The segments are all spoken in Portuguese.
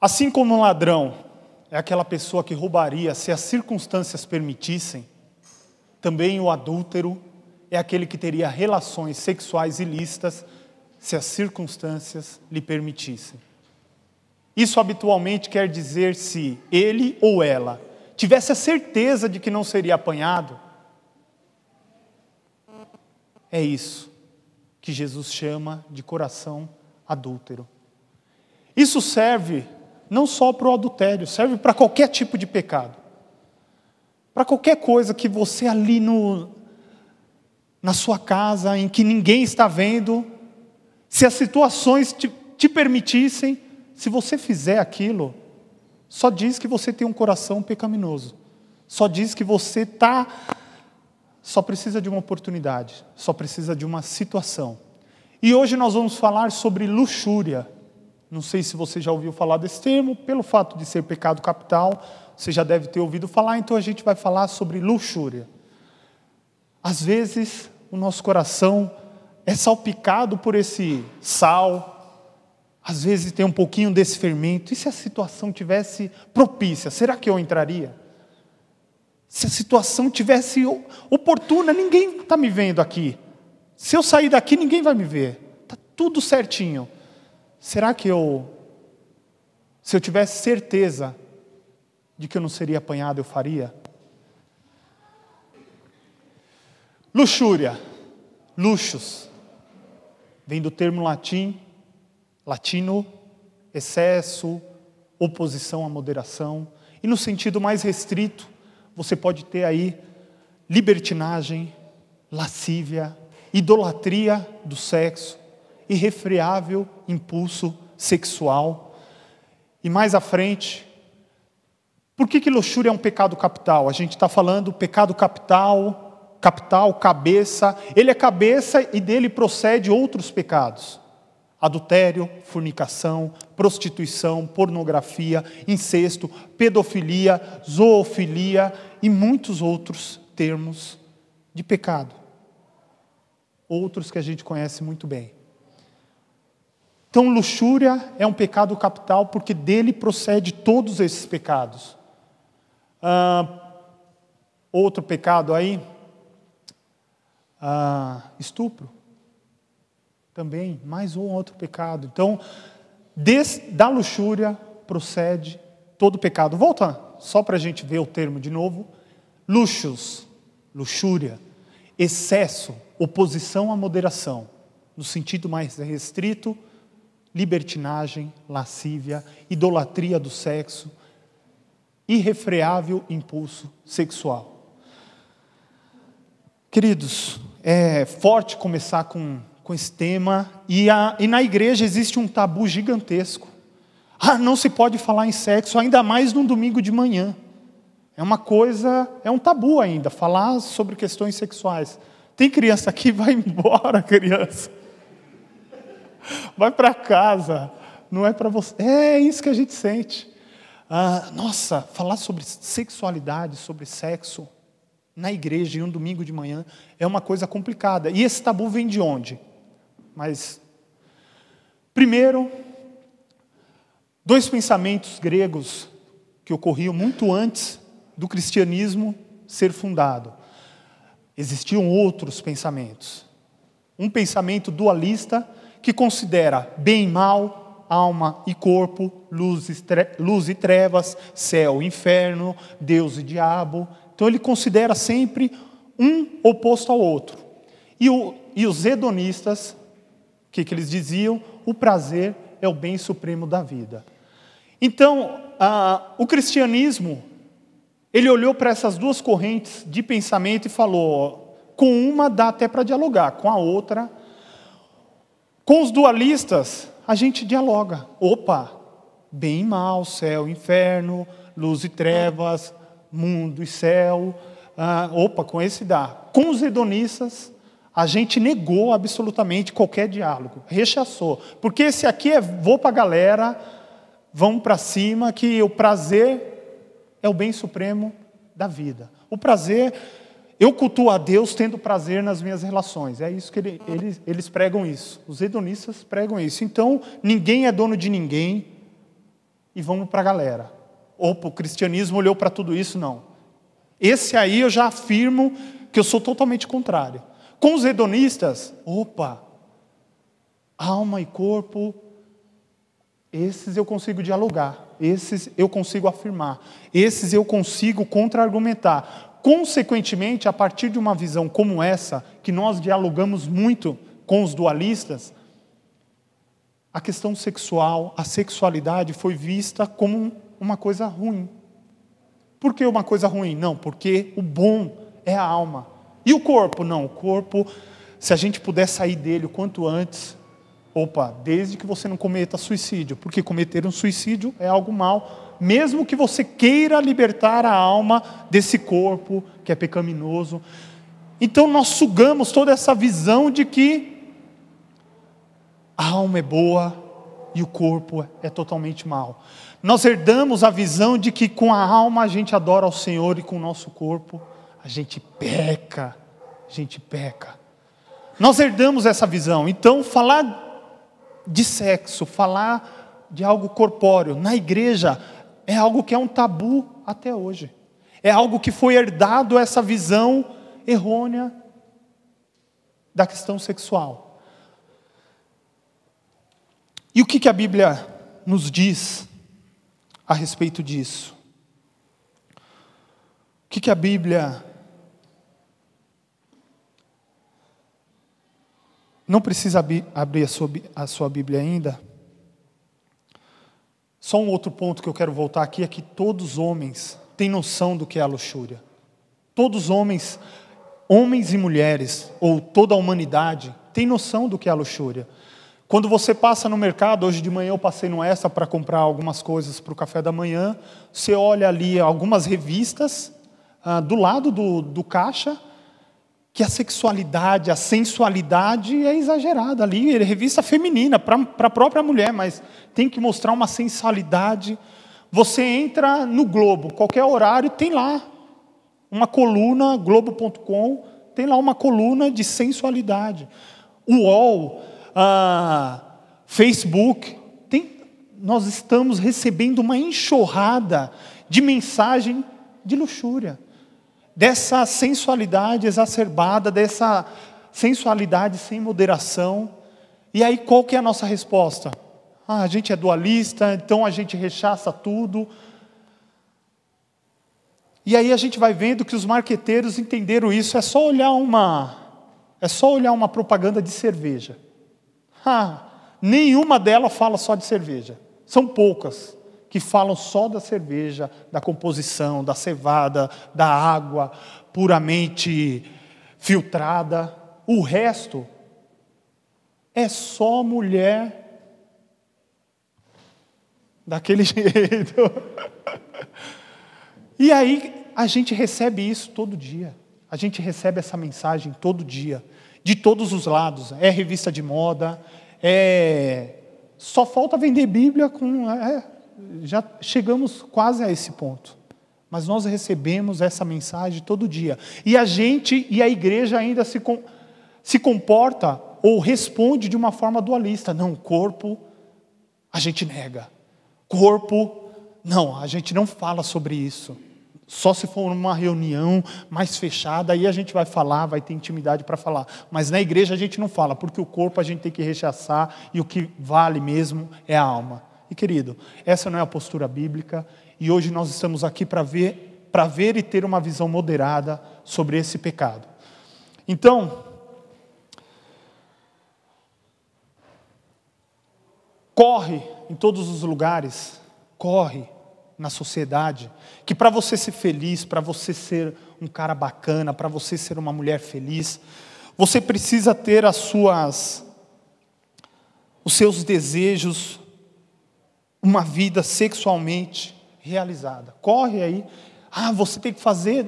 Assim como um ladrão é aquela pessoa que roubaria se as circunstâncias permitissem, também o adúltero é aquele que teria relações sexuais ilícitas se as circunstâncias lhe permitissem. Isso habitualmente quer dizer se ele ou ela tivesse a certeza de que não seria apanhado. É isso que Jesus chama de coração adúltero. Isso serve não só para o adultério, serve para qualquer tipo de pecado. Para qualquer coisa que você ali na sua casa, em que ninguém está vendo, se as situações te permitissem, se você fizer aquilo, só diz que você tem um coração pecaminoso. Só diz que você só precisa de uma oportunidade, só precisa de uma situação. E hoje nós vamos falar sobre luxúria. Não sei se você já ouviu falar desse termo, pelo fato de ser pecado capital, você já deve ter ouvido falar, então a gente vai falar sobre luxúria. Às vezes, o nosso coração é salpicado por esse sal, às vezes tem um pouquinho desse fermento. E se a situação tivesse propícia, será que eu entraria? Se a situação tivesse oportuna, ninguém está me vendo aqui. Se eu sair daqui, ninguém vai me ver. Está tudo certinho. Será que se eu tivesse certeza de que eu não seria apanhado, eu faria? Luxúria, luxos, vem do termo latino, excesso, oposição à moderação. E no sentido mais restrito, você pode ter aí libertinagem, lascívia, idolatria do sexo, irrefreável impulso sexual. E mais à frente, por que luxúria é um pecado capital? A gente está falando pecado capital, cabeça. Ele é cabeça e dele procede outros pecados. Adultério, fornicação, prostituição, pornografia, incesto, pedofilia, zoofilia e muitos outros termos de pecado. Outros que a gente conhece muito bem. Então, luxúria é um pecado capital porque dele procede todos esses pecados. Outro pecado aí, estupro. Também, mais um outro pecado. Então, da luxúria procede todo pecado. Volta só para a gente ver o termo de novo. Luxos, luxúria, excesso, oposição à moderação. No sentido mais restrito, libertinagem, lascívia, idolatria do sexo, irrefreável impulso sexual. Queridos, é forte começar com esse tema, e na igreja existe um tabu gigantesco. Não se pode falar em sexo, ainda mais num domingo de manhã. É um tabu ainda, falar sobre questões sexuais. Tem criança aqui? Vai embora, criança. Vai para casa, não é para você. É isso que a gente sente. Nossa, falar sobre sexualidade, sobre sexo, na igreja em um domingo de manhã, é uma coisa complicada. E esse tabu vem de onde? Mas, primeiro, 2 pensamentos gregos que ocorriam muito antes do cristianismo ser fundado. Existiam outros pensamentos. Um pensamento dualista que considera bem e mal, alma e corpo, luz e trevas, céu e inferno, Deus e diabo. Então ele considera sempre um oposto ao outro. E os hedonistas, o que eles diziam? O prazer é o bem supremo da vida. Então, o cristianismo, ele olhou para essas duas correntes de pensamento e falou, com uma dá até para dialogar, com a outra. Com os dualistas, a gente dialoga. Opa, bem e mal, céu e inferno, luz e trevas, mundo e céu. Com esse dá. Com os hedonistas, a gente negou absolutamente qualquer diálogo, rechaçou. Porque esse aqui vou para a galera, vamos para cima, que o prazer é o bem supremo da vida. O prazer, eu cultuo a Deus tendo prazer nas minhas relações. É isso que eles pregam isso. Os hedonistas pregam isso. Então, ninguém é dono de ninguém. e vamos para a galera. Opa, o cristianismo olhou para tudo isso? Não. Esse aí eu já afirmo que eu sou totalmente contrário. Com os hedonistas, opa, alma e corpo, esses eu consigo dialogar, esses eu consigo afirmar, esses eu consigo contra-argumentar. Consequentemente, a partir de uma visão como essa, que nós dialogamos muito com os dualistas, a questão sexual, a sexualidade foi vista como uma coisa ruim. Por que uma coisa ruim? Não, porque o bom é a alma. E o corpo? Não, o corpo, se a gente puder sair dele o quanto antes, opa, desde que você não cometa suicídio, porque cometer um suicídio é algo mal, mesmo que você queira libertar a alma desse corpo que é pecaminoso. Então nós sugamos toda essa visão de que a alma é boa e o corpo é totalmente mal. Nós herdamos a visão de que com a alma a gente adora ao Senhor e com o nosso corpo a gente peca. Nós herdamos essa visão. Então falar de sexo, falar de algo corpóreo na igreja é algo que é um tabu até hoje. É algo que foi herdado, essa visão errônea da questão sexual. E o que a Bíblia nos diz a respeito disso? O que a Bíblia... Não precisa abrir a sua Bíblia ainda. Só um outro ponto que eu quero voltar aqui é que todos os homens têm noção do que é a luxúria. Todos os homens e mulheres, ou toda a humanidade, tem noção do que é a luxúria. Quando você passa no mercado, hoje de manhã eu passei no Extra para comprar algumas coisas para o café da manhã, você olha ali algumas revistas, do lado do caixa, que a sexualidade, a sensualidade é exagerada ali, é revista feminina, para a própria mulher, mas tem que mostrar uma sensualidade. Você entra no Globo, qualquer horário tem lá uma coluna, Globo.com, tem lá uma coluna de sensualidade. O UOL, Facebook, nós estamos recebendo uma enxurrada de mensagem de luxúria, dessa sensualidade exacerbada, dessa sensualidade sem moderação. E aí qual que é a nossa resposta? A gente é dualista, então a gente rechaça tudo. E aí a gente vai vendo que os marqueteiros entenderam isso. É só olhar uma propaganda de cerveja. Nenhuma delas fala só de cerveja. São poucas que falam só da cerveja, da composição, da cevada, da água puramente filtrada. O resto é só mulher daquele jeito. E aí a gente recebe isso todo dia. A gente recebe essa mensagem todo dia, de todos os lados. É revista de moda, só falta vender Bíblia já chegamos quase a esse ponto. Mas nós recebemos essa mensagem todo dia. E a igreja ainda se comporta ou responde de uma forma dualista. Não, corpo, a gente nega. Corpo, não, a gente não fala sobre isso. Só se for uma reunião mais fechada, aí a gente vai falar, vai ter intimidade para falar. Mas na igreja a gente não fala, porque o corpo a gente tem que rechaçar e o que vale mesmo é a alma. E querido, essa não é a postura bíblica, e hoje nós estamos aqui para ver e ter uma visão moderada sobre esse pecado. Então, corre em todos os lugares, corre na sociedade, que para você ser feliz, para você ser um cara bacana, para você ser uma mulher feliz, você precisa ter os seus desejos, uma vida sexualmente realizada. Corre aí. Você tem que fazer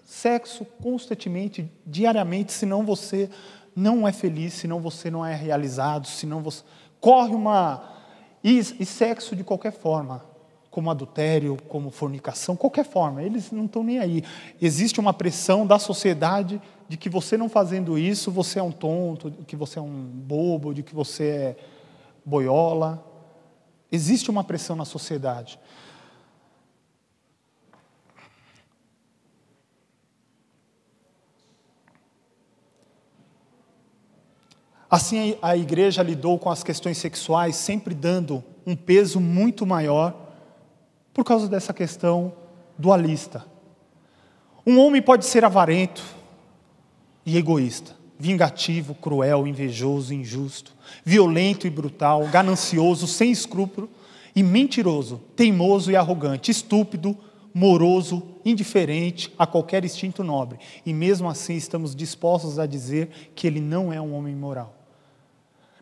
sexo constantemente, diariamente, senão você não é feliz, senão você não é realizado, senão você... E sexo de qualquer forma, como adultério, como fornicação, qualquer forma, eles não estão nem aí. Existe uma pressão da sociedade de que você não fazendo isso, você é um tonto, de que você é um bobo, de que você é boiola. Existe uma pressão na sociedade. Assim, a igreja lidou com as questões sexuais, sempre dando um peso muito maior, por causa dessa questão dualista. Um homem pode ser avarento e egoísta, vingativo, cruel, invejoso, injusto, violento e brutal, ganancioso, sem escrúpulo e mentiroso, teimoso e arrogante, estúpido, moroso, indiferente a qualquer instinto nobre. E mesmo assim estamos dispostos a dizer que ele não é um homem moral.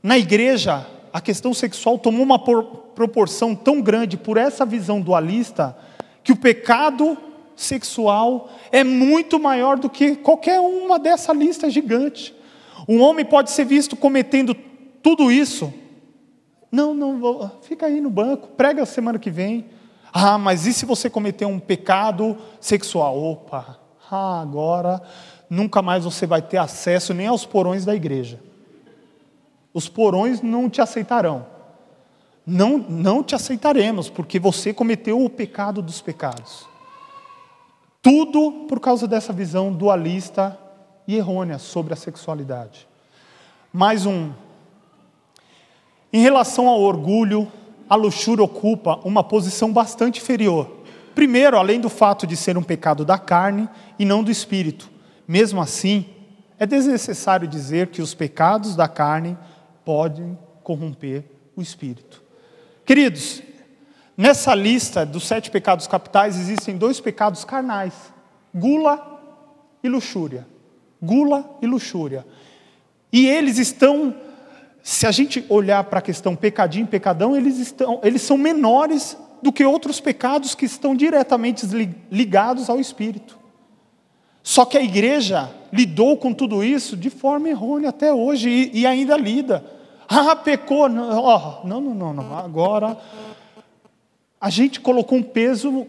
Na igreja, a questão sexual tomou uma proporção tão grande por essa visão dualista, que o pecado sexual é muito maior do que qualquer uma dessa lista gigante. Um homem pode ser visto cometendo tudo isso. Não, fica aí no banco, prega semana que vem. Ah, mas e se você cometer um pecado sexual? Opa, agora nunca mais você vai ter acesso nem aos porões da igreja. Os porões não te aceitarão. Não te aceitaremos, porque você cometeu o pecado dos pecados. Tudo por causa dessa visão dualista e errônea sobre a sexualidade. Mais um. Em relação ao orgulho, a luxúria ocupa uma posição bastante inferior. Primeiro, além do fato de ser um pecado da carne e não do espírito. Mesmo assim, é desnecessário dizer que os pecados da carne podem corromper o espírito. Queridos, nessa lista dos 7 pecados capitais existem 2 pecados carnais: gula e luxúria. Gula e luxúria. E eles estão, se a gente olhar para a questão pecadinho e pecadão, eles são menores do que outros pecados que estão diretamente ligados ao espírito. Só que a igreja lidou com tudo isso de forma errônea até hoje e ainda lida. Pecou. Não. Agora, a gente colocou um peso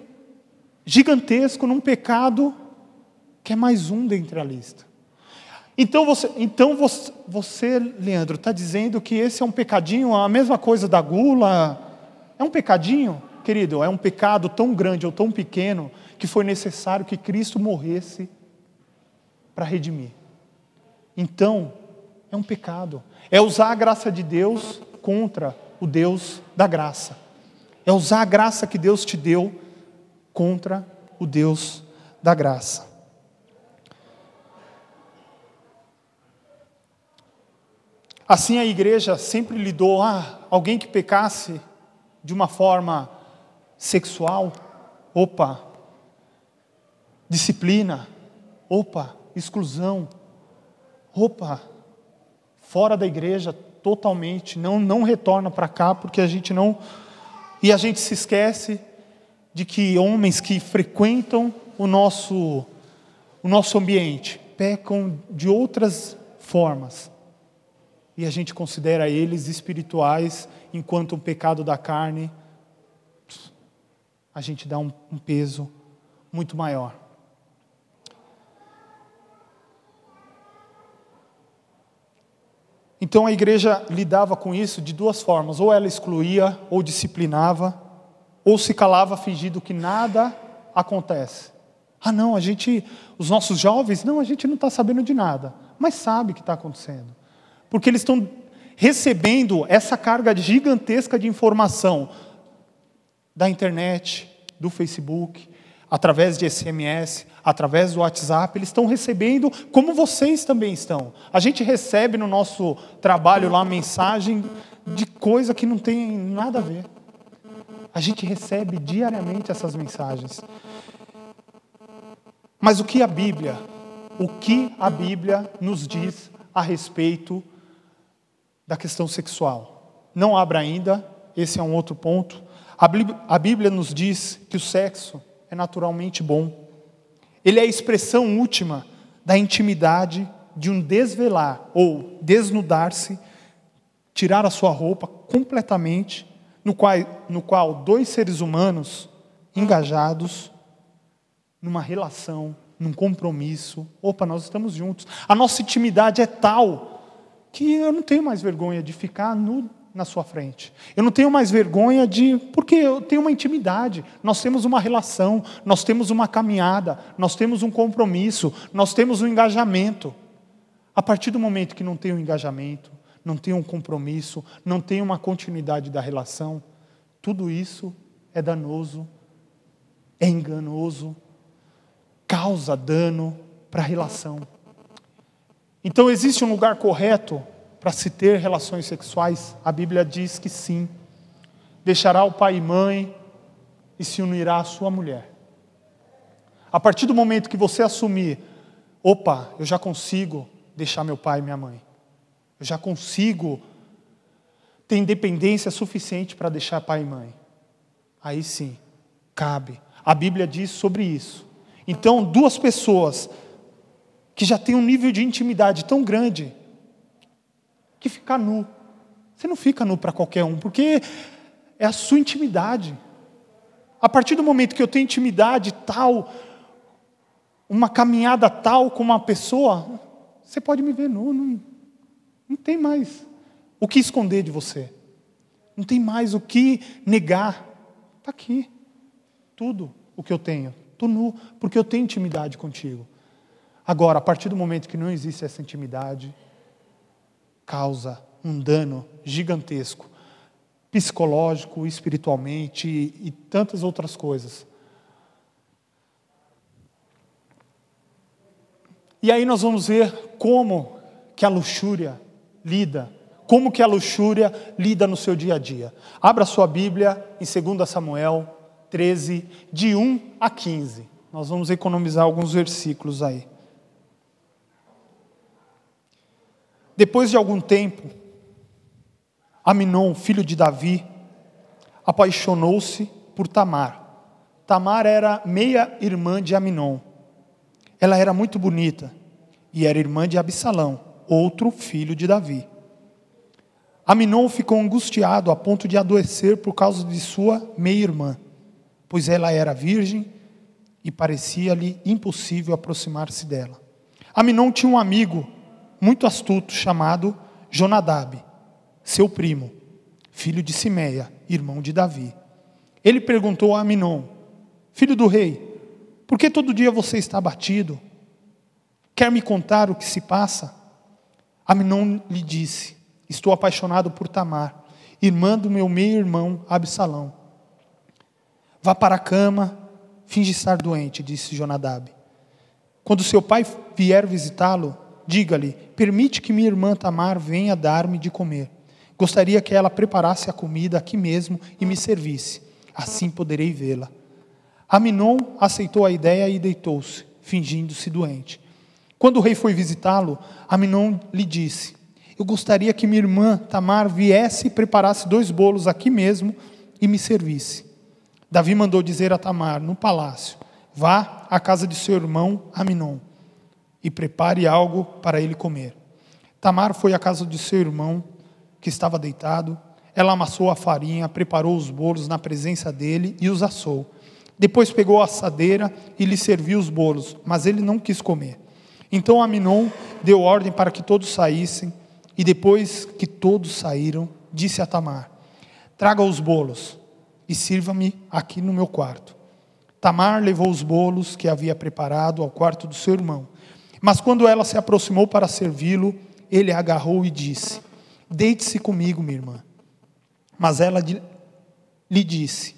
gigantesco num pecado que é mais um dentre a lista. Então você, Leandro, está dizendo que esse é um pecadinho, a mesma coisa da gula? É um pecadinho? Querido, é um pecado tão grande ou tão pequeno que foi necessário que Cristo morresse para redimir. Então, é um pecado. É usar a graça de Deus contra o Deus da graça. É usar a graça que Deus te deu contra o Deus da graça. Assim a igreja sempre lidou, alguém que pecasse de uma forma sexual, disciplina, exclusão, fora da igreja totalmente, não retorna para cá, porque a gente não... E a gente se esquece de que homens que frequentam o nosso ambiente pecam de outras formas. E a gente considera eles espirituais, enquanto o pecado da carne, a gente dá um peso muito maior. Então a igreja lidava com isso de 2 formas: ou ela excluía, ou disciplinava, ou se calava fingindo que nada acontece. Os nossos jovens, a gente não está sabendo de nada, mas sabe o que está acontecendo. Porque eles estão recebendo essa carga gigantesca de informação da internet, do Facebook, através de SMS, através do WhatsApp. Eles estão recebendo, como vocês também estão. A gente recebe no nosso trabalho lá mensagem de coisa que não tem nada a ver. A gente recebe diariamente essas mensagens. Mas o que a Bíblia nos diz a respeito da questão sexual? Não abra ainda, esse é um outro ponto. A Bíblia nos diz que o sexo é naturalmente bom. Ele é a expressão última da intimidade de um desvelar ou desnudar-se, tirar a sua roupa completamente, no qual 2 seres humanos engajados numa relação, num compromisso. Nós estamos juntos. A nossa intimidade é tal que eu não tenho mais vergonha de ficar nu na sua frente. Eu não tenho mais vergonha porque eu tenho uma intimidade, nós temos uma relação, nós temos uma caminhada, nós temos um compromisso, nós temos um engajamento. A partir do momento que não tem um engajamento, não tem um compromisso, não tem uma continuidade da relação, tudo isso é danoso, é enganoso, causa dano para a relação. Então existe um lugar correto para se ter relações sexuais? A Bíblia diz que sim. Deixará o pai e mãe e se unirá à sua mulher. A partir do momento que você assumir, opa, eu já consigo deixar meu pai e minha mãe. Eu já consigo ter independência suficiente para deixar pai e mãe. Aí sim, cabe. A Bíblia diz sobre isso. Então, duas pessoas que já têm um nível de intimidade tão grande, que ficar nu. Você não fica nu para qualquer um, porque é a sua intimidade. A partir do momento que eu tenho intimidade tal, uma caminhada tal com uma pessoa, você pode me ver nu, não tem mais o que esconder de você. Não tem mais o que negar. Está aqui, tudo o que eu tenho. Estou nu, porque eu tenho intimidade contigo. Agora, a partir do momento que não existe essa intimidade, causa um dano gigantesco, psicológico, espiritualmente e tantas outras coisas. E aí nós vamos ver como que a luxúria lida, como que a luxúria lida no seu dia a dia. Abra sua Bíblia em 2 Samuel 13, de 1 a 15. Nós vamos economizar alguns versículos aí. Depois de algum tempo, Aminon, filho de Davi, apaixonou-se por Tamar. Tamar era meia-irmã de Aminon. Ela era muito bonita e era irmã de Absalão, outro filho de Davi. Aminon ficou angustiado a ponto de adoecer por causa de sua meia-irmã, pois ela era virgem e parecia-lhe impossível aproximar-se dela. Aminon tinha um amigo muito astuto chamado Jonadab, seu primo, filho de Simeia, irmão de Davi. Ele perguntou a Aminon: filho do rei, por que todo dia você está abatido? Quer me contar o que se passa? Aminon lhe disse: estou apaixonado por Tamar, irmã do meu meio-irmão Absalão. Vá para a cama, finge estar doente, disse Jonadab. Quando seu pai vier visitá-lo, diga-lhe: permite que minha irmã Tamar venha dar-me de comer. Gostaria que ela preparasse a comida aqui mesmo e me servisse. Assim poderei vê-la. Aminon aceitou a ideia e deitou-se, fingindo-se doente. Quando o rei foi visitá-lo, Aminon lhe disse: eu gostaria que minha irmã Tamar viesse e preparasse 2 bolos aqui mesmo e me servisse. Davi mandou dizer a Tamar, no palácio: vá à casa de seu irmão Aminon e prepare algo para ele comer. Tamar foi à casa de seu irmão, que estava deitado. Ela amassou a farinha, preparou os bolos na presença dele e os assou. Depois pegou a assadeira e lhe serviu os bolos, mas ele não quis comer. Então Aminon deu ordem para que todos saíssem, e depois que todos saíram, disse a Tamar: traga os bolos e sirva-me aqui no meu quarto. Tamar levou os bolos que havia preparado ao quarto do seu irmão. Mas quando ela se aproximou para servi-lo, ele a agarrou e disse: deite-se comigo, minha irmã. Mas ela lhe disse: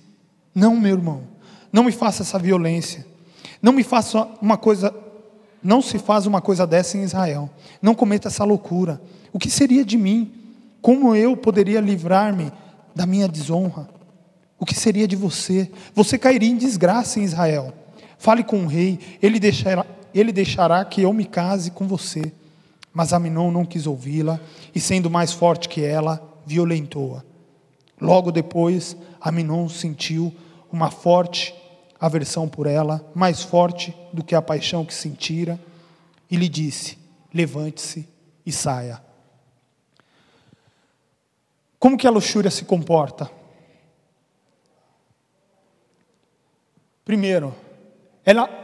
não, meu irmão, não me faça essa violência. Não se faz uma coisa dessa em Israel. Não cometa essa loucura. O que seria de mim? Como eu poderia livrar-me da minha desonra? O que seria de você? Você cairia em desgraça em Israel. Fale com o rei, ele deixará que eu me case com você. Mas Aminon não quis ouvi-la, e sendo mais forte que ela, violentou-a. Logo depois, Aminon sentiu uma forte aversão por ela, mais forte do que a paixão que sentira, e lhe disse: levante-se e saia. Como que a luxúria se comporta? Primeiro,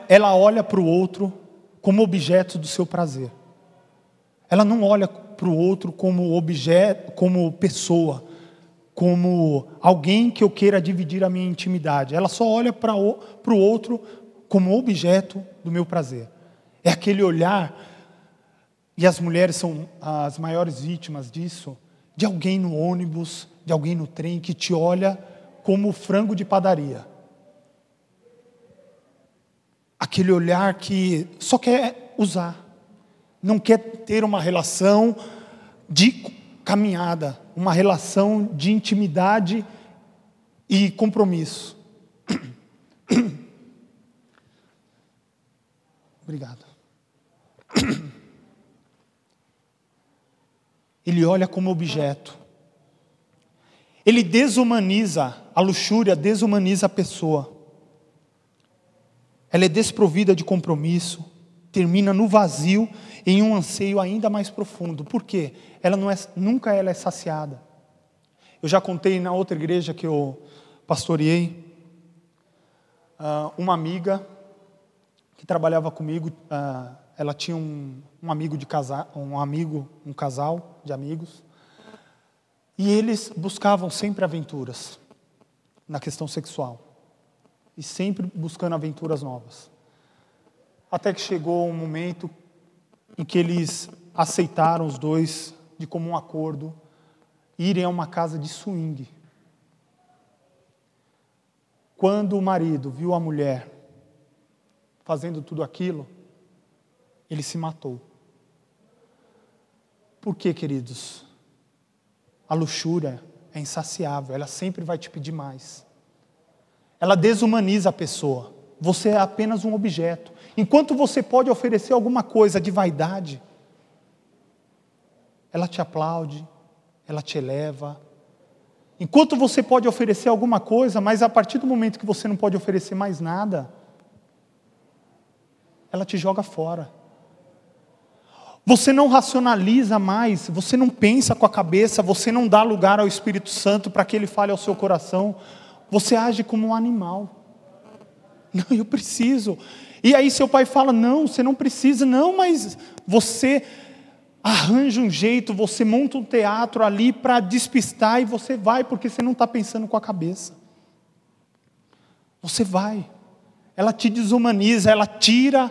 ela olha para o outro como objeto do seu prazer. Ela não olha para o outro como objeto, como pessoa. como alguém que eu queira dividir a minha intimidade. Ela só olha para o outro como objeto do meu prazer. É aquele olhar, e as mulheres são as maiores vítimas disso, de alguém no ônibus, de alguém no trem que te olha como frango de padaria. Aquele olhar que só quer usar, não quer ter uma relação de caminhada, uma relação de intimidade e compromisso. Obrigado. Ele olha como objeto. Ele desumaniza, a luxúria desumaniza a pessoa. Ela é desprovida de compromisso, termina no vazio, em um anseio ainda mais profundo. Por quê? Nunca ela é saciada. Eu já contei na outra igreja que eu pastoreei, uma amiga que trabalhava comigo, ela tinha um casal de amigos, e eles buscavam sempre aventuras na questão sexual, e sempre buscando aventuras novas. Até que chegou um momento em que eles aceitaram, os dois, de comum acordo, irem a uma casa de swing. Quando o marido viu a mulher fazendo tudo aquilo, ele se matou. Por quê, queridos? A luxúria é insaciável, ela sempre vai te pedir mais. Ela desumaniza a pessoa. Você é apenas um objeto. Enquanto você pode oferecer alguma coisa de vaidade, ela te aplaude, ela te eleva. Enquanto você pode oferecer alguma coisa, mas a partir do momento que você não pode oferecer mais nada, ela te joga fora. Você não racionaliza mais, você não pensa com a cabeça, você não dá lugar ao Espírito Santo para que ele fale ao seu coração. Você age como um animal. Não, eu preciso. E aí seu pai fala, não, você não precisa. Não, mas você arranja um jeito, você monta um teatro ali para despistar e você vai, porque você não está pensando com a cabeça. Você vai. Ela te desumaniza, ela tira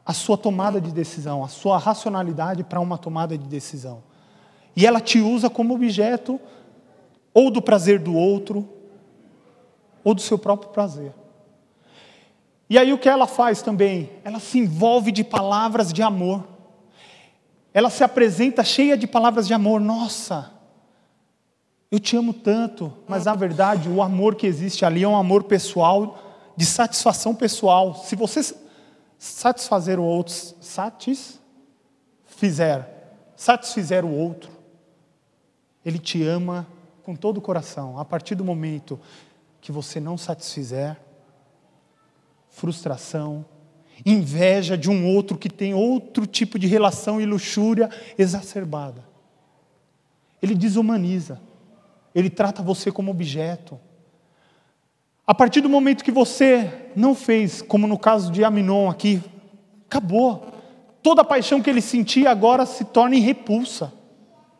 a sua tomada de decisão, a sua racionalidade para uma tomada de decisão. E ela te usa como objeto, ou do prazer do outro, ou do seu próprio prazer. E aí o que ela faz também? Ela se envolve de palavras de amor. Ela se apresenta cheia de palavras de amor. Nossa, eu te amo tanto. Mas na verdade o amor que existe ali é um amor pessoal, de satisfação pessoal. Se você satisfizer o outro, ele te ama com todo o coração. A partir do momento que você não satisfizer, frustração, inveja de um outro que tem outro tipo de relação e luxúria exacerbada. Ele desumaniza, ele trata você como objeto. A partir do momento que você não fez, como no caso de Aminon aqui, acabou. Toda a paixão que ele sentia agora se torna em repulsa.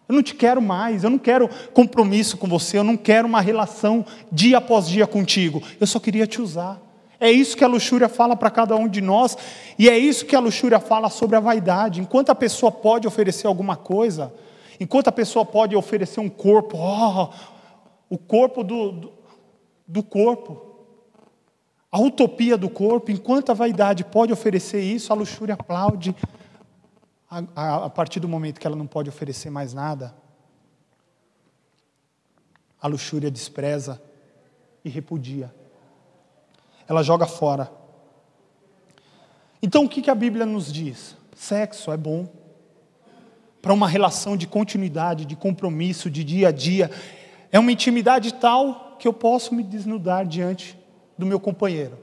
Eu não te quero mais, eu não quero compromisso com você, eu não quero uma relação dia após dia contigo. Eu só queria te usar. É isso que a luxúria fala para cada um de nós, e é isso que a luxúria fala sobre a vaidade. Enquanto a pessoa pode oferecer alguma coisa, enquanto a pessoa pode oferecer um corpo, o corpo do corpo, a utopia do corpo, enquanto a vaidade pode oferecer isso, a luxúria aplaude. A partir do momento que ela não pode oferecer mais nada, a luxúria despreza e repudia. Ela joga fora. Então o que a Bíblia nos diz? Sexo é bom. Para uma relação de continuidade, de compromisso, de dia a dia. É uma intimidade tal que eu posso me desnudar diante do meu companheiro,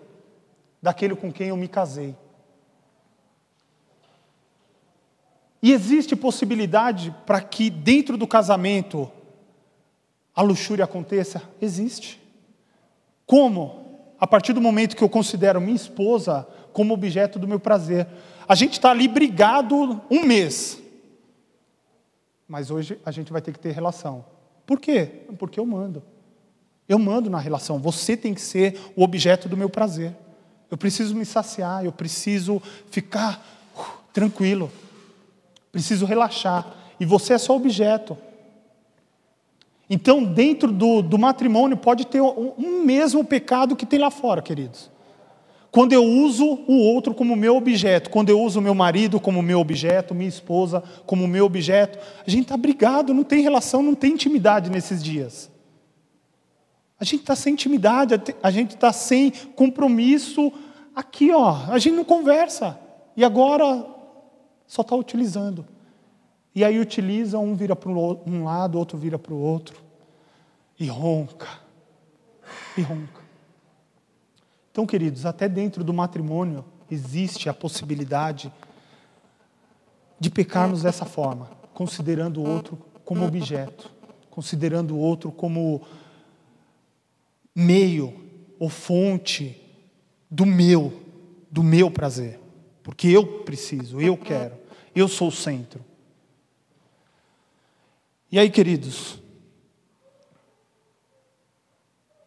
daquele com quem eu me casei. E existe possibilidade para que dentro do casamento a luxúria aconteça? Existe. Como? A partir do momento que eu considero minha esposa como objeto do meu prazer. A gente está ali brigado um mês. Mas hoje a gente vai ter que ter relação. Por quê? Porque eu mando. Eu mando na relação. Você tem que ser o objeto do meu prazer. Eu preciso me saciar, eu preciso ficar tranquilo. Preciso relaxar. E você é só objeto. Então, dentro do matrimônio, pode ter um mesmo pecado que tem lá fora, queridos. Quando eu uso o outro como meu objeto, quando eu uso o meu marido como meu objeto, minha esposa como meu objeto, a gente está brigado, não tem relação, não tem intimidade nesses dias. A gente está sem intimidade, a gente está sem compromisso aqui, ó. A gente não conversa. E agora só está utilizando. E aí utiliza, um vira para um lado, outro vira para o outro. E ronca. E ronca. Então, queridos, até dentro do matrimônio existe a possibilidade de pecarmos dessa forma, considerando o outro como objeto, considerando o outro como meio ou fonte do meu prazer. Porque eu preciso, eu quero, eu sou o centro. E aí, queridos,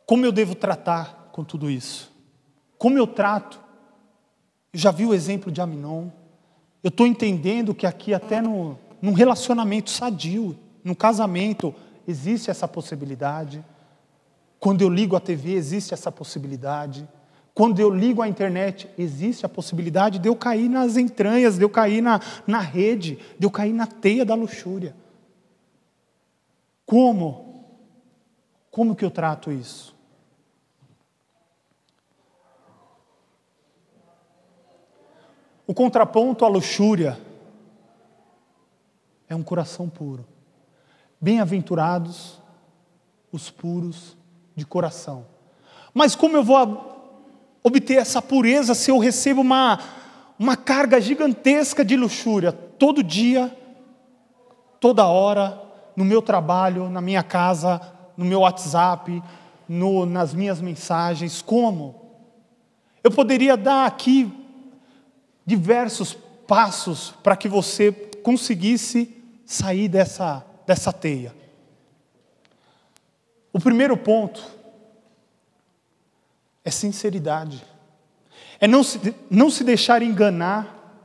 como eu devo tratar com tudo isso? Como eu trato? Eu já vi o exemplo de Aminon. Eu estou entendendo que aqui até num relacionamento sadio, num casamento, existe essa possibilidade. Quando eu ligo a TV, existe essa possibilidade. Quando eu ligo a internet, existe a possibilidade de eu cair nas entranhas, de eu cair na rede, de eu cair na teia da luxúria. Como? Como que eu trato isso? O contraponto à luxúria é um coração puro. Bem-aventurados os puros de coração. Mas como eu vou obter essa pureza se eu recebo uma carga gigantesca de luxúria todo dia, toda hora, no meu trabalho, na minha casa, no meu WhatsApp, nas minhas mensagens? Como? Eu poderia dar aqui diversos passos para que você conseguisse sair dessa teia. O primeiro ponto é sinceridade. É não se deixar enganar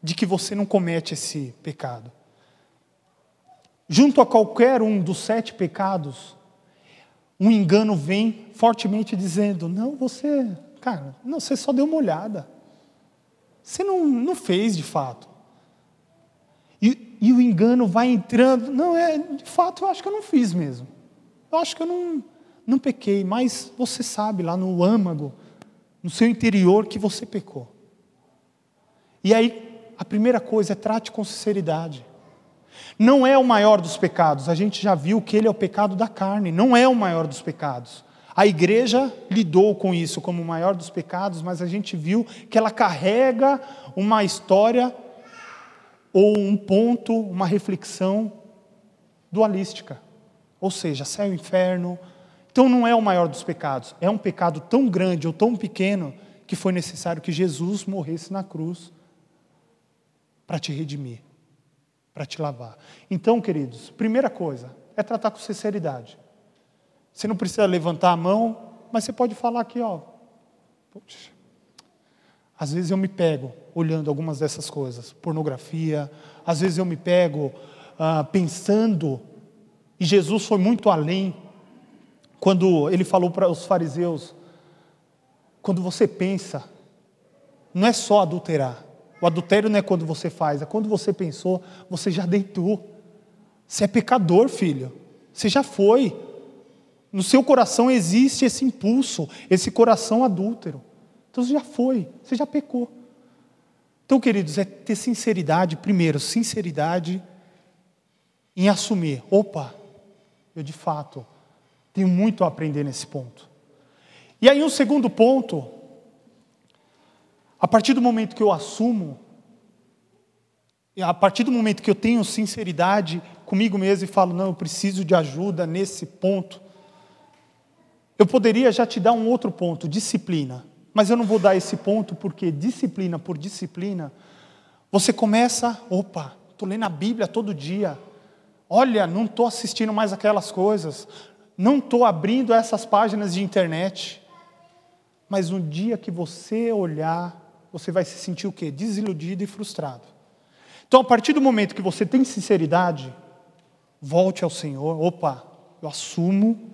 de que você não comete esse pecado. Junto a qualquer um dos 7 pecados, um engano vem fortemente dizendo: não, você só deu uma olhada. Você não fez de fato. E o engano vai entrando. Não, de fato, eu acho que eu não fiz mesmo. Eu acho que eu não pequei, mas você sabe lá no âmago, no seu interior, que você pecou. E aí, a primeira coisa é trate com sinceridade. Não é o maior dos pecados. A gente já viu que ele é o pecado da carne. Não é o maior dos pecados. A igreja lidou com isso como o maior dos pecados, mas a gente viu que ela carrega uma história ou um ponto, uma reflexão dualística. Ou seja, céu e inferno. Então não é o maior dos pecados. É um pecado tão grande ou tão pequeno que foi necessário que Jesus morresse na cruz para te redimir, para te lavar. Então, queridos, primeira coisa é tratar com sinceridade. Você não precisa levantar a mão, mas você pode falar aqui, ó. Poxa, às vezes eu me pego olhando algumas dessas coisas, pornografia, às vezes eu me pego pensando, e Jesus foi muito além, quando ele falou para os fariseus, quando você pensa, não é só adulterar, o adultério não é quando você faz, é quando você pensou, você já deitou, você é pecador, filho, você já foi. No seu coração existe esse impulso, esse coração adúltero. Então você já foi, você já pecou. Então, queridos, é ter sinceridade, primeiro, sinceridade em assumir. Opa, eu de fato tenho muito a aprender nesse ponto. E aí um segundo ponto, a partir do momento que eu assumo, a partir do momento que eu tenho sinceridade comigo mesmo e falo, não, eu preciso de ajuda nesse ponto, eu poderia já te dar um outro ponto, disciplina. Mas eu não vou dar esse ponto porque disciplina por disciplina, você começa, estou lendo a Bíblia todo dia. Olha, não estou assistindo mais aquelas coisas. Não estou abrindo essas páginas de internet. Mas no dia que você olhar, você vai se sentir o quê? Desiludido e frustrado. Então, a partir do momento que você tem sinceridade, volte ao Senhor. Opa, eu assumo.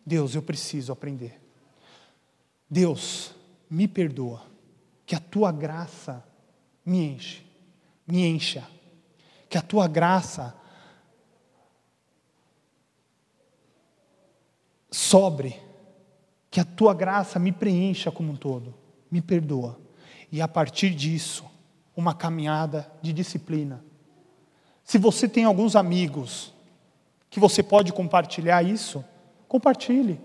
Deus, eu preciso aprender. Deus, me perdoa. Que a Tua graça me encha. Que a Tua graça sobre. Que a Tua graça me preencha como um todo. Me perdoa. E a partir disso, uma caminhada de disciplina. Se você tem alguns amigos que você pode compartilhar isso, compartilhe.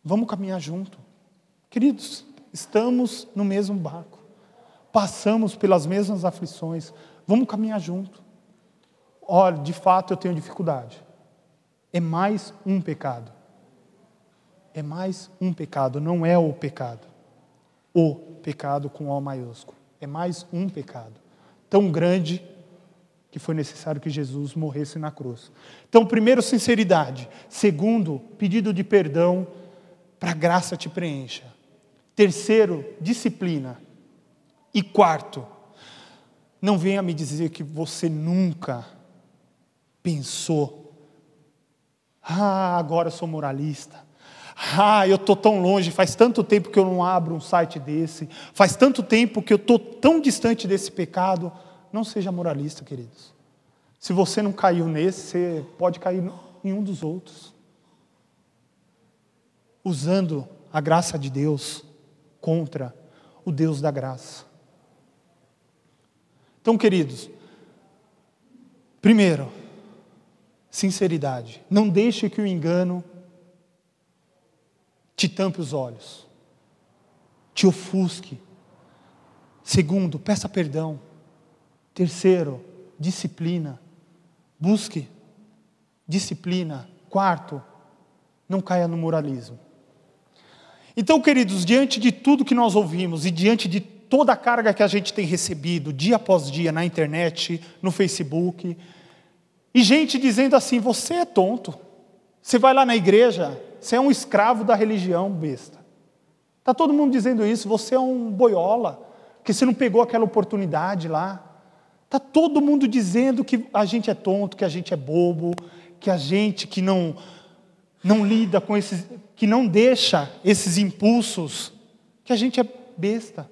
Vamos caminhar junto. Queridos, estamos no mesmo barco. Passamos pelas mesmas aflições. Vamos caminhar junto. Olha, de fato eu tenho dificuldade. É mais um pecado. É mais um pecado, não é o pecado. O pecado com O maiúsculo. É mais um pecado. Tão grande que foi necessário que Jesus morresse na cruz. Então, primeiro, sinceridade. Segundo, pedido de perdão para a graça te preencha. Terceiro, disciplina. E quarto, não venha me dizer que você nunca pensou, agora eu sou moralista. Eu estou tão longe, faz tanto tempo que eu não abro um site desse, faz tanto tempo que eu estou tão distante desse pecado. Não seja moralista, queridos. Se você não caiu nesse, você pode cair em um dos outros. Usando a graça de Deus contra o Deus da graça. Então, queridos, primeiro, sinceridade. Não deixe que o engano te tampe os olhos, te ofusque. Segundo, peça perdão. Terceiro, disciplina. Busque disciplina. Quarto, não caia no moralismo. Então, queridos, diante de tudo que nós ouvimos e diante de toda a carga que a gente tem recebido dia após dia na internet, no Facebook, e gente dizendo assim, você é tonto, você vai lá na igreja, você é um escravo da religião, besta. Está todo mundo dizendo isso, você é um boiola, que você não pegou aquela oportunidade lá. Está todo mundo dizendo que a gente é tonto, que a gente é bobo, que a gente que não lida com esses, que não deixa esses impulsos, que a gente é besta.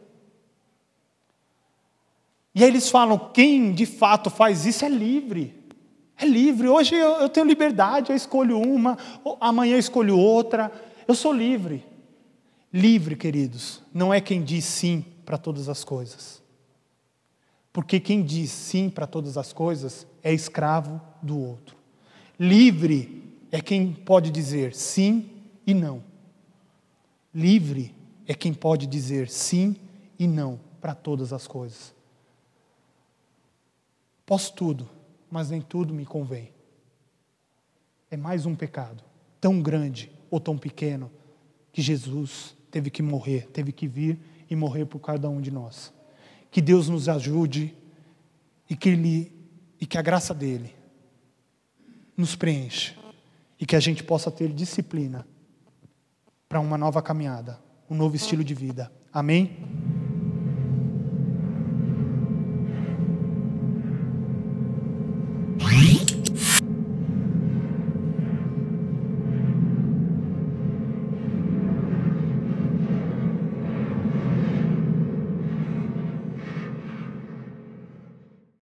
E aí eles falam, quem de fato faz isso é livre. É livre. Hoje eu tenho liberdade, eu escolho uma, amanhã eu escolho outra. Eu sou livre. Livre, queridos, não é quem diz sim para todas as coisas. Porque quem diz sim para todas as coisas é escravo do outro. Livre é quem pode dizer sim e não. Livre é quem pode dizer sim e não para todas as coisas. Posso tudo, mas nem tudo me convém. É mais um pecado, tão grande ou tão pequeno, que Jesus teve que morrer, teve que vir e morrer por cada um de nós. Que Deus nos ajude e que a graça dEle nos preencha e que a gente possa ter disciplina para uma nova caminhada, um novo estilo de vida. Amém?